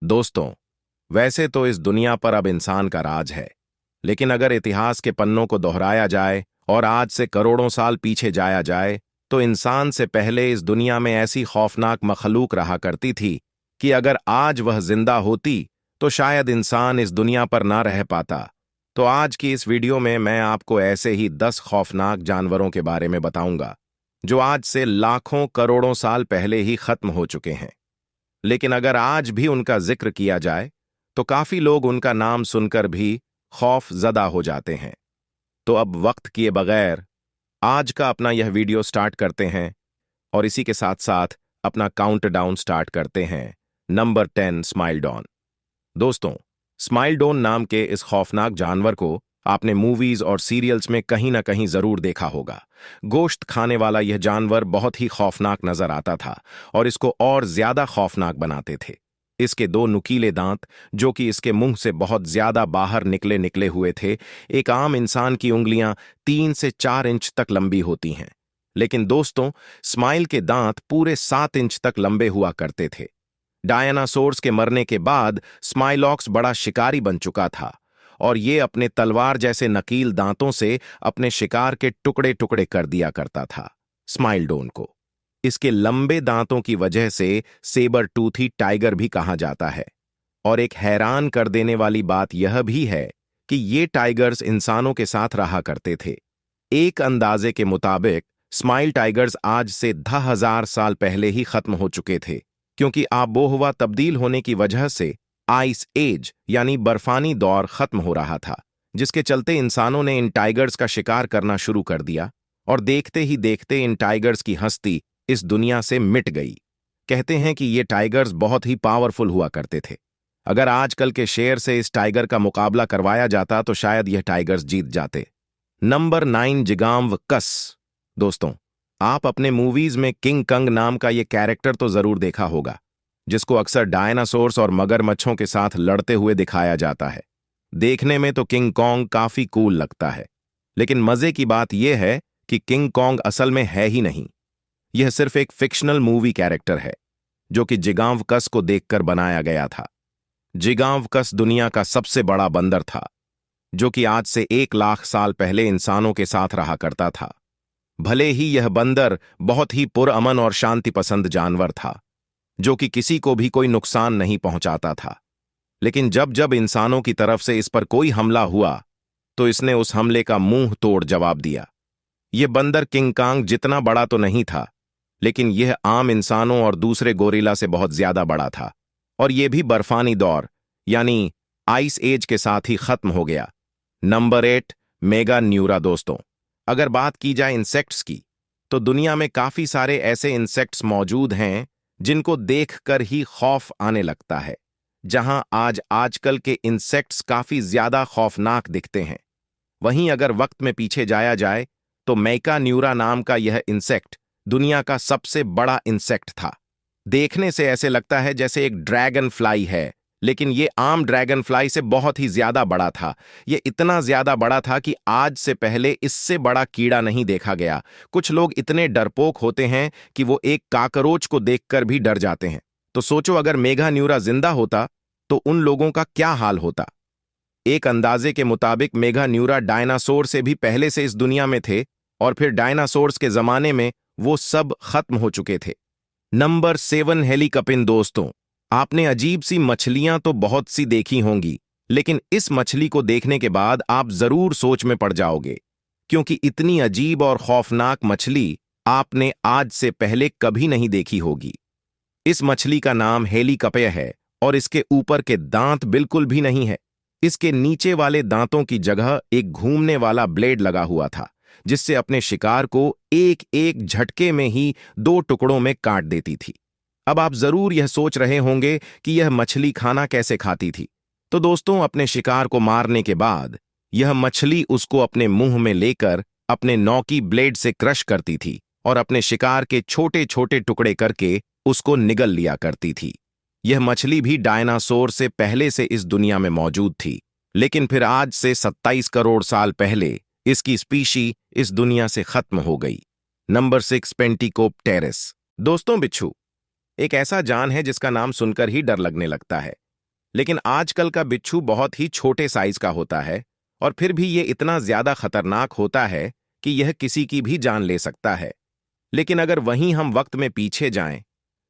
दोस्तों, वैसे तो इस दुनिया पर अब इंसान का राज है, लेकिन अगर इतिहास के पन्नों को दोहराया जाए और आज से करोड़ों साल पीछे जाया जाए, तो इंसान से पहले इस दुनिया में ऐसी खौफनाक मखलूक रहा करती थी कि अगर आज वह जिंदा होती तो शायद इंसान इस दुनिया पर ना रह पाता। तो आज की इस वीडियो में मैं आपको ऐसे ही 10 खौफनाक जानवरों के बारे में बताऊंगा, जो आज से लाखों करोड़ों साल पहले ही खत्म हो चुके हैं। लेकिन अगर आज भी उनका जिक्र किया जाए तो काफी लोग उनका नाम सुनकर भी खौफ ज़दा हो जाते हैं। तो अब वक्त किए बगैर आज का अपना यह वीडियो स्टार्ट करते हैं और इसी के साथ साथ अपना काउंटडाउन स्टार्ट करते हैं। नंबर 10, स्माइलडॉन। दोस्तों, स्माइलडॉन नाम के इस खौफनाक जानवर को आपने मूवीज और सीरियल्स में कहीं ना कहीं जरूर देखा होगा। गोश्त खाने वाला यह जानवर बहुत ही खौफनाक नजर आता था और इसको और ज्यादा खौफनाक बनाते थे इसके दो नुकीले दांत, जो कि इसके मुंह से बहुत ज्यादा बाहर निकले निकले हुए थे। एक आम इंसान की उंगलियां 3 से 4 इंच तक लंबी होती हैं, लेकिन दोस्तों, स्माइल के दांत पूरे 7 इंच तक लंबे हुआ करते थे। डायनासोर्स के मरने के बाद स्माइलॉक्स बड़ा शिकारी बन चुका था और ये अपने तलवार जैसे नकील दांतों से अपने शिकार के टुकड़े टुकड़े कर दिया करता था। स्माइलडॉन को इसके लंबे दांतों की वजह से सेबर टूथी टाइगर भी कहा जाता है। और एक हैरान कर देने वाली बात यह भी है कि ये टाइगर्स इंसानों के साथ रहा करते थे। एक अंदाजे के मुताबिक स्माइल टाइगर्स आज से 10,000 साल पहले ही खत्म हो चुके थे, क्योंकि आबोहवा तब्दील होने की वजह से आइस एज यानी बर्फानी दौर खत्म हो रहा था, जिसके चलते इंसानों ने इन टाइगर्स का शिकार करना शुरू कर दिया और देखते ही देखते इन टाइगर्स की हस्ती इस दुनिया से मिट गई। कहते हैं कि ये टाइगर्स बहुत ही पावरफुल हुआ करते थे। अगर आजकल के शेर से इस टाइगर का मुकाबला करवाया जाता तो शायद यह टाइगर्स जीत जाते। नंबर 9, जिगांवकस। दोस्तों, आप अपने मूवीज में किंग कंग नाम का यह कैरेक्टर तो जरूर देखा होगा, जिसको अक्सर डायनासोर्स और मगरमच्छों के साथ लड़ते हुए दिखाया जाता है। देखने में तो किंग कॉन्ग काफी कूल लगता है, लेकिन मजे की बात यह है कि किंग कॉन्ग असल में है ही नहीं। यह सिर्फ एक फिक्शनल मूवी कैरेक्टर है, जो कि जिगांवकस को देखकर बनाया गया था। जिगांवकस दुनिया का सबसे बड़ा बंदर था, जो कि आज से 1 लाख साल पहले इंसानों के साथ रहा करता था। भले ही यह बंदर बहुत ही पुरअमन और शांति पसंद जानवर था, जो कि किसी को भी कोई नुकसान नहीं पहुंचाता था, लेकिन जब जब इंसानों की तरफ से इस पर कोई हमला हुआ तो इसने उस हमले का मुंह तोड़ जवाब दिया। यह बंदर किंग कॉन्ग जितना बड़ा तो नहीं था, लेकिन यह आम इंसानों और दूसरे गोरिल्ला से बहुत ज्यादा बड़ा था, और यह भी बर्फानी दौर यानी आइस एज के साथ ही खत्म हो गया। नंबर 8, मेगान्यूरा। दोस्तों, अगर बात की जाए इंसेक्ट्स की, तो दुनिया में काफी सारे ऐसे इंसेक्ट्स मौजूद हैं जिनको देखकर ही खौफ आने लगता है। जहां आजकल के इंसेक्ट्स काफी ज्यादा खौफनाक दिखते हैं, वहीं अगर वक्त में पीछे जाया जाए तो मेगान्यूरा नाम का यह इंसेक्ट दुनिया का सबसे बड़ा इंसेक्ट था। देखने से ऐसे लगता है जैसे एक ड्रैगन फ्लाई है, लेकिन यह आम ड्रैगन फ्लाई से बहुत ही ज्यादा बड़ा था। यह इतना ज्यादा बड़ा था कि आज से पहले इससे बड़ा कीड़ा नहीं देखा गया। कुछ लोग इतने डरपोक होते हैं कि वो एक काकरोच को देखकर भी डर जाते हैं। तो सोचो, अगर मेगान्यूरा जिंदा होता तो उन लोगों का क्या हाल होता। एक अंदाजे के मुताबिक मेगान्यूरा डायनासोर से भी पहले से इस दुनिया में थे, और फिर डायनासोर्स के जमाने में वो सब खत्म हो चुके थे। नंबर 7, हेलिकपिन। दोस्तों, आपने अजीब सी मछलियां तो बहुत सी देखी होंगी, लेकिन इस मछली को देखने के बाद आप जरूर सोच में पड़ जाओगे, क्योंकि इतनी अजीब और खौफनाक मछली आपने आज से पहले कभी नहीं देखी होगी। इस मछली का नाम हेलिकपे है और इसके ऊपर के दांत बिल्कुल भी नहीं है। इसके नीचे वाले दांतों की जगह एक घूमने वाला ब्लेड लगा हुआ था, जिससे अपने शिकार को एक एक झटके में ही 2 टुकड़ों में काट देती थी। अब आप जरूर यह सोच रहे होंगे कि यह मछली खाना कैसे खाती थी। तो दोस्तों, अपने शिकार को मारने के बाद यह मछली उसको अपने मुंह में लेकर अपने नोकी ब्लेड से क्रश करती थी और अपने शिकार के छोटे छोटे टुकड़े करके उसको निगल लिया करती थी। यह मछली भी डायनासोर से पहले से इस दुनिया में मौजूद थी, लेकिन फिर आज से 27 करोड़ साल पहले इसकी स्पीशी इस दुनिया से खत्म हो गई। नंबर 6, पेंटिकोप्टेरस। दोस्तों, बिच्छू एक ऐसा जान है जिसका नाम सुनकर ही डर लगने लगता है, लेकिन आजकल का बिच्छू बहुत ही छोटे साइज का होता है और फिर भी ये इतना ज्यादा खतरनाक होता है कि यह किसी की भी जान ले सकता है। लेकिन अगर वहीं हम वक्त में पीछे जाएं,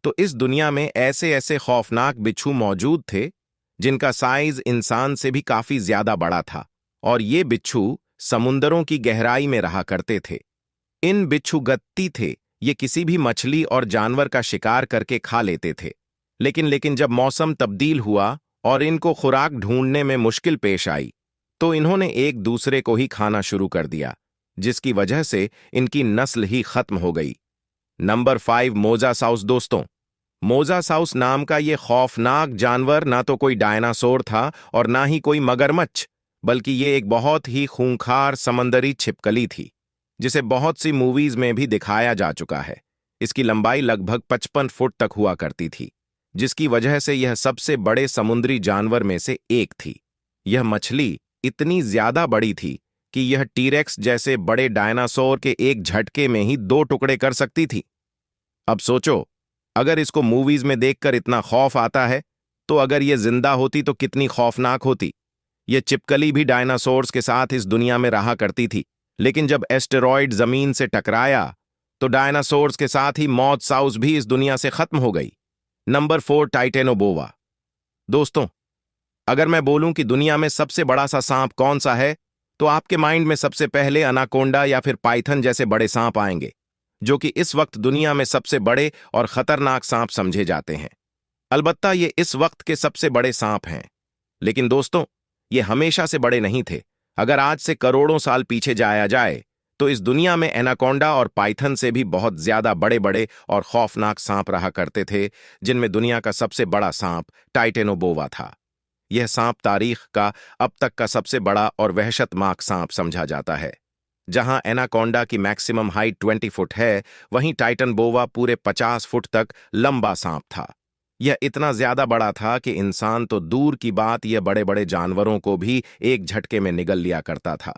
तो इस दुनिया में ऐसे ऐसे खौफनाक बिच्छू मौजूद थे जिनका साइज इंसान से भी काफी ज्यादा बड़ा था, और ये बिच्छू समुंदरों की गहराई में रहा करते थे। इन बिच्छू गत्ती थे, ये किसी भी मछली और जानवर का शिकार करके खा लेते थे। लेकिन जब मौसम तब्दील हुआ और इनको खुराक ढूंढने में मुश्किल पेश आई, तो इन्होंने एक दूसरे को ही खाना शुरू कर दिया, जिसकी वजह से इनकी नस्ल ही खत्म हो गई। नंबर 5, मोजासाउस। दोस्तों, मोजासाउस नाम का ये खौफनाक जानवर ना तो कोई डायनासोर था और ना ही कोई मगरमच्छ, बल्कि ये एक बहुत ही खूंखार समंदरी छिपकली थी, जिसे बहुत सी मूवीज में भी दिखाया जा चुका है। इसकी लंबाई लगभग 55 फुट तक हुआ करती थी, जिसकी वजह से यह सबसे बड़े समुद्री जानवर में से एक थी। यह मछली इतनी ज्यादा बड़ी थी कि यह टीरेक्स जैसे बड़े डायनासोर के एक झटके में ही 2 टुकड़े कर सकती थी। अब सोचो, अगर इसको मूवीज में देखकर इतना खौफ आता है, तो अगर यह जिंदा होती तो कितनी खौफनाक होती। यह चिपकली भी डायनासोर्स के साथ इस दुनिया में रहा करती थी, लेकिन जब एस्टेरॉयड जमीन से टकराया तो डायनासोर्स के साथ ही मोज़साउस भी इस दुनिया से खत्म हो गई। Number 4, Titanoboa. दोस्तों, अगर मैं बोलूं कि दुनिया में सबसे बड़ा सा सांप कौन सा है, तो आपके माइंड में सबसे पहले अनाकोंडा या फिर पाइथन जैसे बड़े सांप आएंगे, जो कि इस वक्त दुनिया में सबसे बड़े और खतरनाक सांप समझे जाते हैं। अलबत्ता ये इस वक्त के सबसे बड़े सांप हैं, लेकिन दोस्तों, ये हमेशा से बड़े नहीं थे। अगर आज से करोड़ों साल पीछे जाया जाए, तो इस दुनिया में एनाकोंडा और पाइथन से भी बहुत ज्यादा बड़े बड़े और खौफनाक सांप रहा करते थे, जिनमें दुनिया का सबसे बड़ा सांप टाइटेनोबोआ था। यह सांप तारीख का अब तक का सबसे बड़ा और वहशतनाक सांप समझा जाता है। जहां एनाकोंडा की मैक्सिमम हाइट 20 फुट है, वहीं टाइटनबोआ पूरे 50 फुट तक लंबा सांप था। यह इतना ज्यादा बड़ा था कि इंसान तो दूर की बात, यह बड़े बड़े जानवरों को भी एक झटके में निगल लिया करता था।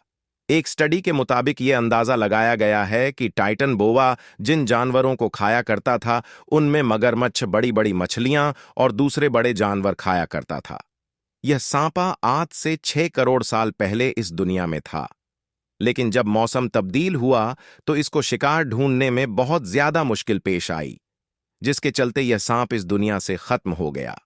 एक स्टडी के मुताबिक यह अंदाजा लगाया गया है कि टाइटनबोआ जिन जानवरों को खाया करता था, उनमें मगरमच्छ, बड़ी बड़ी मछलियां और दूसरे बड़े जानवर खाया करता था। यह सांपा आज से 6 करोड़ साल पहले इस दुनिया में था, लेकिन जब मौसम तब्दील हुआ तो इसको शिकार ढूंढने में बहुत ज्यादा मुश्किल पेश आई, जिसके चलते यह सांप इस दुनिया से खत्म हो गया।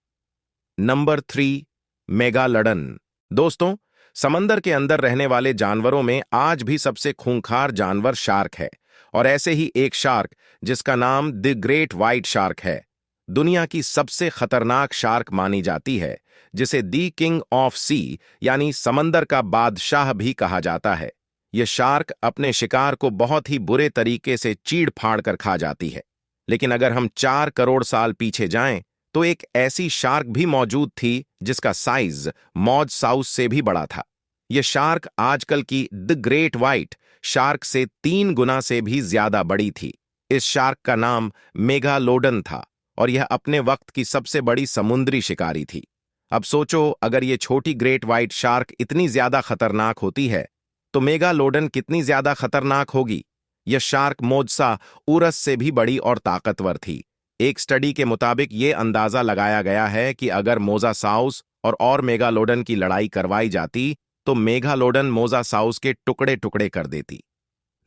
Number 3, megalodon. दोस्तों, समंदर के अंदर रहने वाले जानवरों में आज भी सबसे खूंखार जानवर शार्क है, और ऐसे ही एक शार्क जिसका नाम द ग्रेट व्हाइट शार्क है, दुनिया की सबसे खतरनाक शार्क मानी जाती है, जिसे दी किंग ऑफ सी यानी समंदर का बादशाह भी कहा जाता है। यह शार्क अपने शिकार को बहुत ही बुरे तरीके से चीड़ फाड़ कर खा जाती है। लेकिन अगर हम 4 करोड़ साल पीछे जाएं, तो एक ऐसी शार्क भी मौजूद थी जिसका साइज मोज़साउस से भी बड़ा था। यह शार्क आजकल की द ग्रेट व्हाइट शार्क से 3 गुना से भी ज्यादा बड़ी थी। इस शार्क का नाम मेगालोडन था और यह अपने वक्त की सबसे बड़ी समुद्री शिकारी थी। अब सोचो, अगर ये छोटी ग्रेट व्हाइट शार्क इतनी ज्यादा खतरनाक होती है, तो मेगालोडन कितनी ज्यादा खतरनाक होगी। यह शार्क मोज़सा उरस से भी बड़ी और ताकतवर थी। एक स्टडी के मुताबिक यह अंदाजा लगाया गया है कि अगर मोज़ासाउस और मेगालोडन की लड़ाई करवाई जाती, तो मेगालोडन मोज़ासाउस के टुकड़े टुकड़े कर देती।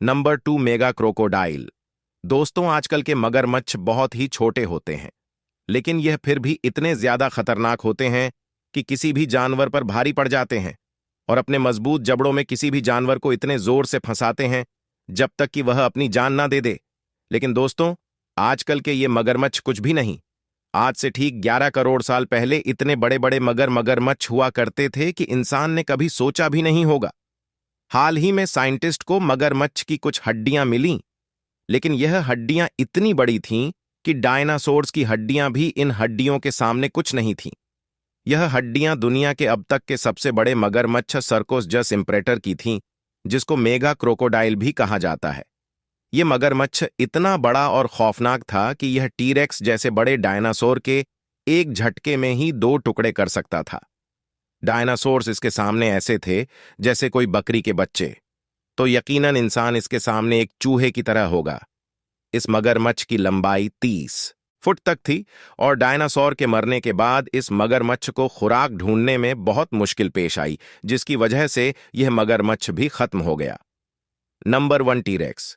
Number 2, mega crocodile. दोस्तों, आजकल के मगरमच्छ बहुत ही छोटे होते हैं, लेकिन यह फिर भी इतने ज्यादा खतरनाक होते हैं कि किसी भी जानवर पर भारी पड़ जाते हैं और अपने मजबूत जबड़ों में किसी भी जानवर को इतने जोर से फंसाते हैं जब तक कि वह अपनी जान ना दे दे। लेकिन दोस्तों, आजकल के ये मगरमच्छ कुछ भी नहीं। आज से ठीक 11 करोड़ साल पहले इतने बड़े बड़े मगरमच्छ हुआ करते थे कि इंसान ने कभी सोचा भी नहीं होगा। हाल ही में साइंटिस्ट को मगरमच्छ की कुछ हड्डियां मिलीं, लेकिन यह हड्डियां इतनी बड़ी थीं कि डायनासोर्स की हड्डियां भी इन हड्डियों के सामने कुछ नहीं थीं। यह हड्डियां दुनिया के अब तक के सबसे बड़े मगरमच्छ सर्कोसजस इम्प्रेटर की थीं, जिसको मेगा क्रोकोडाइल भी कहा जाता है। यह मगरमच्छ इतना बड़ा और खौफनाक था कि यह टीरेक्स जैसे बड़े डायनासोर के एक झटके में ही 2 टुकड़े कर सकता था। डायनासोर्स इसके सामने ऐसे थे जैसे कोई बकरी के बच्चे, तो यकीनन इंसान इसके सामने एक चूहे की तरह होगा। इस मगरमच्छ की लंबाई 30, फुट तक थी और डायनासोर के मरने के बाद इस मगरमच्छ को खुराक ढूंढने में बहुत मुश्किल पेश आई, जिसकी वजह से यह मगरमच्छ भी खत्म हो गया। Number 1, T-Rex.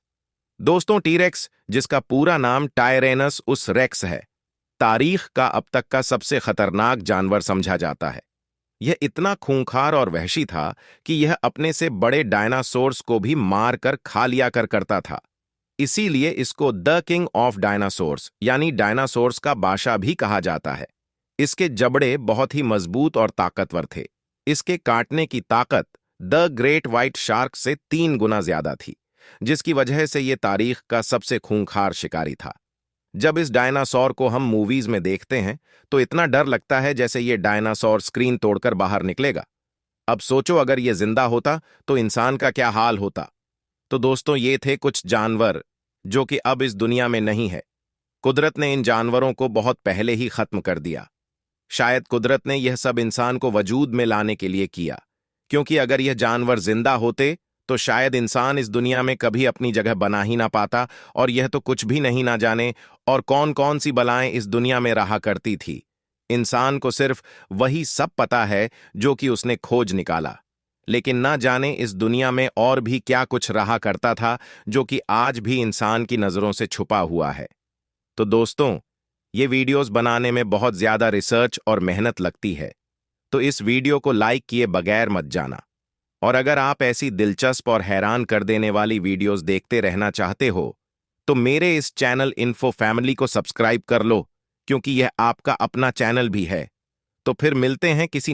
दोस्तों, टीरेक्स, जिसका पूरा नाम टायरेनस उस रेक्स है, तारीख का अब तक का सबसे खतरनाक जानवर समझा जाता है। यह इतना खूंखार और वहशी था कि यह अपने से बड़े डायनासोर्स को भी मार कर खा लिया करता था। इसीलिए इसको द किंग ऑफ डायनासोर्स यानी डायनासोर्स का बादशाह भी कहा जाता है। इसके जबड़े बहुत ही मजबूत और ताकतवर थे। इसके काटने की ताकत द ग्रेट व्हाइट शार्क से 3 गुना ज्यादा थी, जिसकी वजह से यह तारीख का सबसे खूंखार शिकारी था। जब इस डायनासोर को हम मूवीज में देखते हैं तो इतना डर लगता है जैसे ये डायनासोर स्क्रीन तोड़कर बाहर निकलेगा। अब सोचो, अगर ये जिंदा होता तो इंसान का क्या हाल होता। तो दोस्तों, ये थे कुछ जानवर जो कि अब इस दुनिया में नहीं है। कुदरत ने इन जानवरों को बहुत पहले ही खत्म कर दिया। शायद कुदरत ने यह सब इंसान को वजूद में लाने के लिए किया, क्योंकि अगर यह जानवर जिंदा होते तो शायद इंसान इस दुनिया में कभी अपनी जगह बना ही ना पाता, और यह तो कुछ भी नहीं ना जाने और कौन कौन सी बलाएं इस दुनिया में रहा करती थी। इंसान को सिर्फ वही सब पता है जो कि उसने खोज निकाला, लेकिन ना जाने इस दुनिया में और भी क्या कुछ रहा करता था जो कि आज भी इंसान की नजरों से छुपा हुआ है। तो दोस्तों, ये वीडियोस बनाने में बहुत ज्यादा रिसर्च और मेहनत लगती है, तो इस वीडियो को लाइक किए बगैर मत जाना। और अगर आप ऐसी दिलचस्प और हैरान कर देने वाली वीडियोस देखते रहना चाहते हो तो मेरे इस चैनल इन्फो फैमिली को सब्सक्राइब कर लो, क्योंकि यह आपका अपना चैनल भी है। तो फिर मिलते हैं किसी